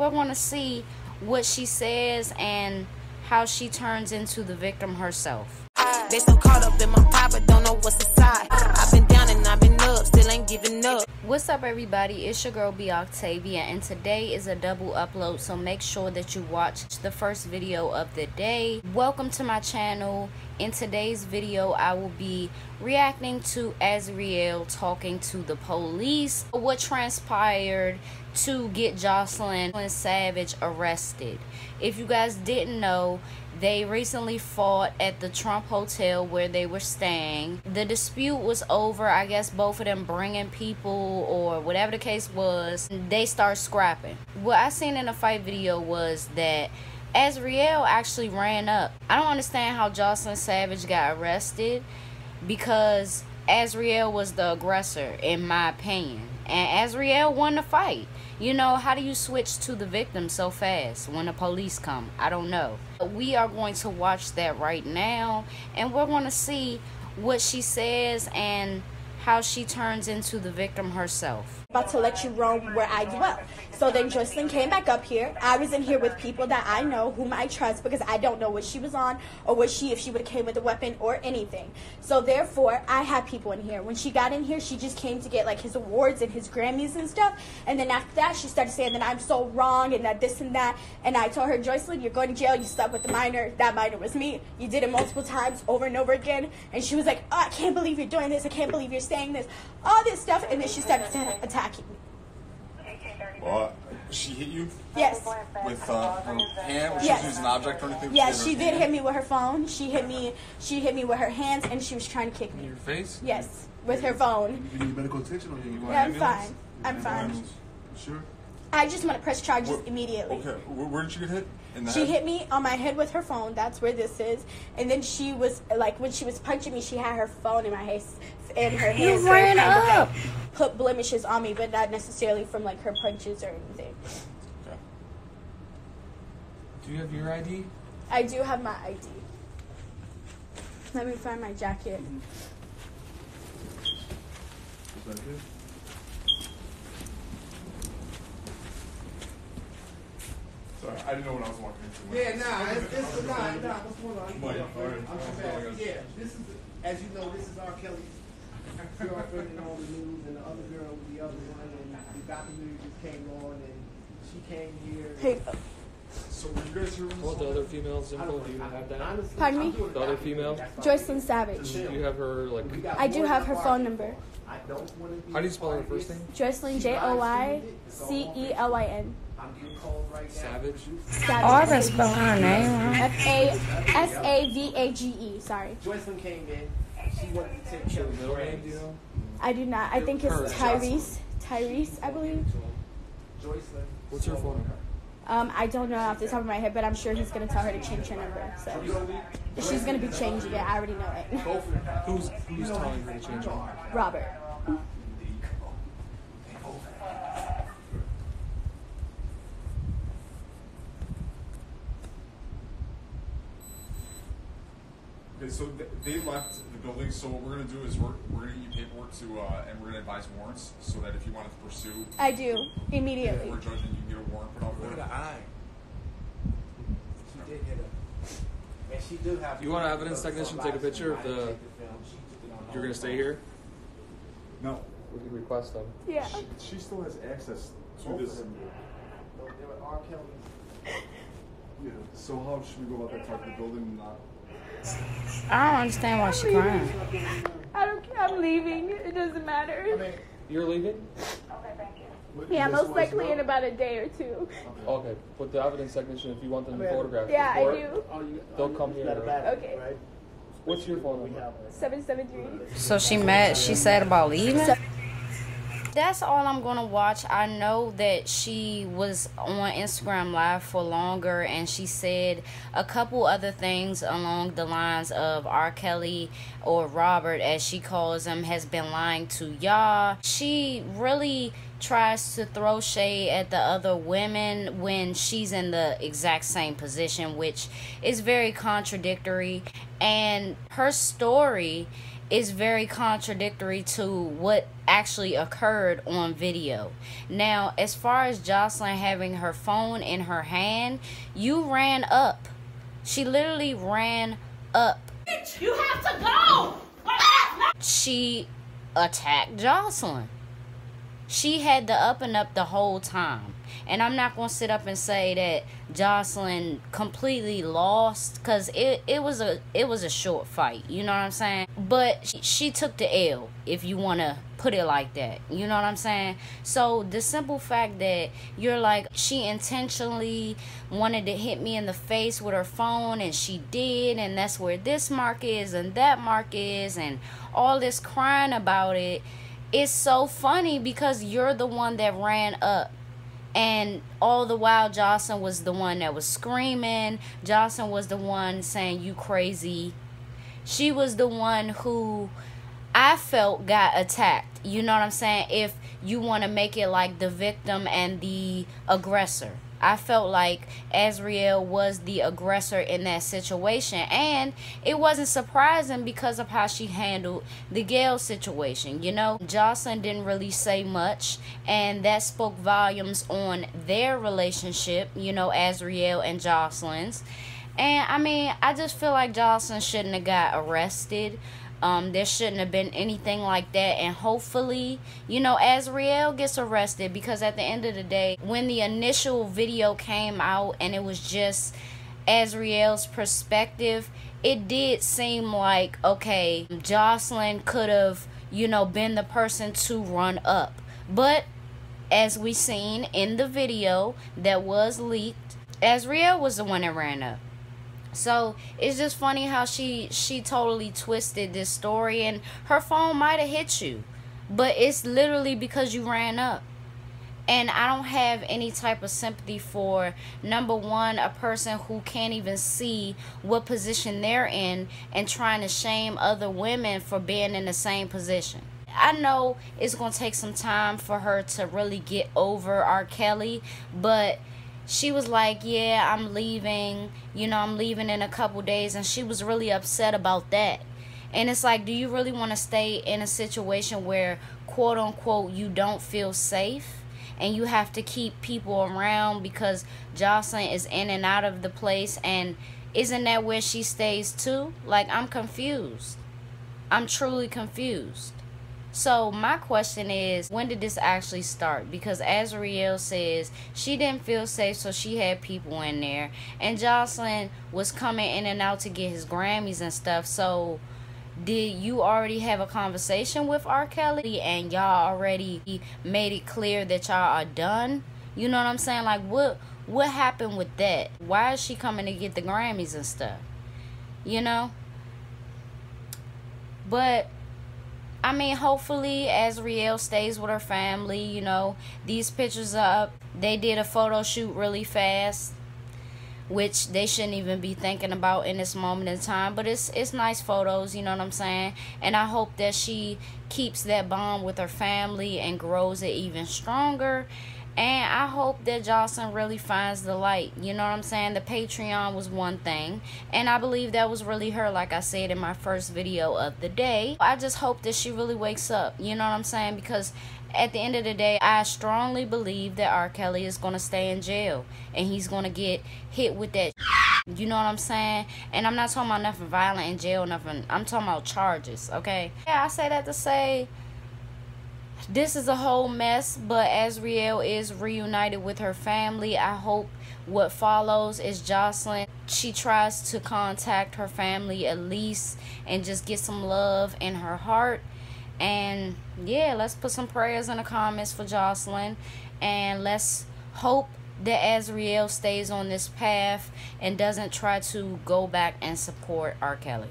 we're going to see what she says and how she turns into the victim herself. They so caught up in my pride, but don't know what's inside. I've been down and I've been up, still ain't giving up. What's up, everybody? It's your girl theboctavia, and today is a double upload, so make sure that you watch the first video of the day. Welcome to my channel. In today's video, I will be reacting to Azriel talking to the police, what transpired to get Joycelyn Savage arrested. If you guys didn't know, they recently fought at the Trump hotel where they were staying. The dispute was over. I guess both of them bringing people or whatever the case was. They start scrapping. What I seen in the fight video was that Azriel actually ran up. I don't understand how Joycelyn Savage got arrested, because Azriel was the aggressor, in my opinion. And Azriel won the fight. You know, how do you switch to the victim so fast when the police come? I don't know. We are going to watch that right now, and we're going to see what she says and how she turns into the victim herself. About to let you roam where I dwell. So then Joycelyn came back up here. I was in here with people that I know, whom I trust, because I don't know what she was on or if she would have came with a weapon or anything. So therefore, I had people in here. When she got in here, she just came to get like his awards and his Grammys and stuff. And then after that, she started saying that I'm so wrong and that this and that. And I told her, Joycelyn, you're going to jail. You slept with the minor. That minor was me. You did it multiple times over and over again. And she was like, oh, I can't believe you're doing this. I can't believe you're saying this. All this stuff. And then she started attacking me. She hit you? Yes. With her hand? Was Yes. she using an object or anything? Yes, she did hit me with her phone. She hit me with her hands, and she was trying to kick me. In your face? Yes, with her phone. You need medical attention or you going Yeah, I'm fine. I'm fine. Sure? I just want to press charges immediately. Okay, where did she get hit? In the She head? hit me on my head with her phone. That's where this is. And then she was, like, when she was punching me, she had her phone in my face and her hands. You ran up. Put blemishes on me, but not necessarily from, like, her punches or anything. Okay. Do you have your ID? I do have my ID. Let me find my jacket. Is that good? Sorry, I didn't know what I was walking into. Yeah, it's nah, what's going on? Mike, all right. I'm just back. Yeah, this is, as you know, this is R. Kelly's girlfriend and all the news, and the other girl was the other one, and the documentary just came on, and she came here. Hey, So were you guys here? What the other female's info? Do you have that? Honestly, Pardon me? The other female? Joycelyn Savage. Do you have her, like, I do have her phone number. I don't want to be how do you spell her first name? Joycelyn, Joycelyn. I'm getting called right now. Savage? Oh, I can spell her name. Savage. Sorry. Joycelyn came in. She wanted to take care Her of middle name, do you know? I do not. I think it's Her. Tyrese. Tyrese, I believe. Joycelyn. What's her phone number? I don't know off the top of my head, but I'm sure he's going to tell her to change her number. So she's going to be changing it. I already know it. Who's telling her to change it? Robert. Okay, so they left the building, so what we're going to do is we're going to get you paperwork to, and we're going to advise warrants, so that if you wanted to pursue I do. Immediately. for judging, you can get a warrant put out for it. eye. She did hit her. And she do have. You want an evidence technician to take a picture of the... You're going to stay here? No. We can request them. Yeah. She still has access to this. They were R. Kelly's. Yeah, so how should we go about that type of the building and not? I don't understand why she crying. I don't care. I'm leaving. It doesn't matter. You're leaving? Yeah, most likely in about a day or two. Okay, but the evidence technician, if you want them to photograph Yeah, I before, do. they'll come here. Okay. What's your phone number? 773. So she said about leaving? That's all I'm gonna watch. I know that she was on Instagram Live for longer, and she said a couple other things along the lines of R. Kelly, or Robert as she calls him, has been lying to y'all. She really tries to throw shade at the other women when she's in the exact same position, which is very contradictory. And her story is very contradictory to what actually occurred on video. Now, as far as Joycelyn having her phone in her hand, you ran up. She literally ran up. You have to go! She attacked Joycelyn. She had the up and up the whole time. And I'm not going to sit up and say that Joycelyn completely lost, because it was a short fight, you know what I'm saying? But she took the L, if you want to put it like that, you know what I'm saying? So the simple fact that you're like, she intentionally wanted to hit me in the face with her phone, and she did, and that's where this mark is and that mark is, and all this crying about it, it's so funny because you're the one that ran up. And all the while, Joycelyn was the one that was screaming. Joycelyn was the one saying, "You crazy." She was the one who I felt got attacked. You know what I'm saying? If you want to make it like the victim and the aggressor. I felt like Azriel was the aggressor in that situation. And it wasn't surprising because of how she handled the Gail situation. You know, Joycelyn didn't really say much, and that spoke volumes on their relationship, you know, Azriel and Joycelyn's. And I mean, I just feel like Joycelyn shouldn't have got arrested. There shouldn't have been anything like that, and hopefully, you know, Azriel gets arrested, because at the end of the day, when the initial video came out and it was just Azriel's perspective, it did seem like, okay, Joycelyn could have, you know, been the person to run up. But as we seen in the video that was leaked, Azriel was the one that ran up. So it's just funny how she totally twisted this story, and her phone might have hit you, but it's literally because you ran up. And I don't have any type of sympathy for, number one, a person who can't even see what position they're in and trying to shame other women for being in the same position. I know it's going to take some time for her to really get over R. Kelly, but she was like, yeah, I'm leaving, you know, I'm leaving in a couple days, and she was really upset about that. And it's like, do you really want to stay in a situation where, quote unquote, you don't feel safe, and you have to keep people around because Joycelyn is in and out of the place? And isn't that where she stays too? Like, I'm confused. I'm truly confused. So my question is, when did this actually start? Because Azriel says she didn't feel safe, so she had people in there. And Joycelyn was coming in and out to get his Grammys and stuff. So did you already have a conversation with R. Kelly and y'all already made it clear that y'all are done? You know what I'm saying? Like, what happened with that? Why is she coming to get the Grammys and stuff? You know? But I mean, hopefully Azriel stays with her family. You know, these pictures are up. They did a photo shoot really fast, which they shouldn't even be thinking about in this moment in time. But it's nice photos, you know what I'm saying? And I hope that she keeps that bond with her family and grows it even stronger. And I hope that Joycelyn really finds the light. You know what I'm saying? The Patreon was one thing, and I believe that was really her, like I said in my first video of the day. I just hope that she really wakes up. You know what I'm saying? Because at the end of the day, I strongly believe that R. Kelly is going to stay in jail, and he's going to get hit with that. You know what I'm saying? And I'm not talking about nothing violent in jail, nothing. I'm talking about charges, okay? Yeah, I say that to say, this is a whole mess, but Azriel is reunited with her family. I hope what follows is Joycelyn, she tries to contact her family at least and just get some love in her heart. And yeah, let's put some prayers in the comments for Joycelyn, and let's hope that Azriel stays on this path and doesn't try to go back and support R. Kelly.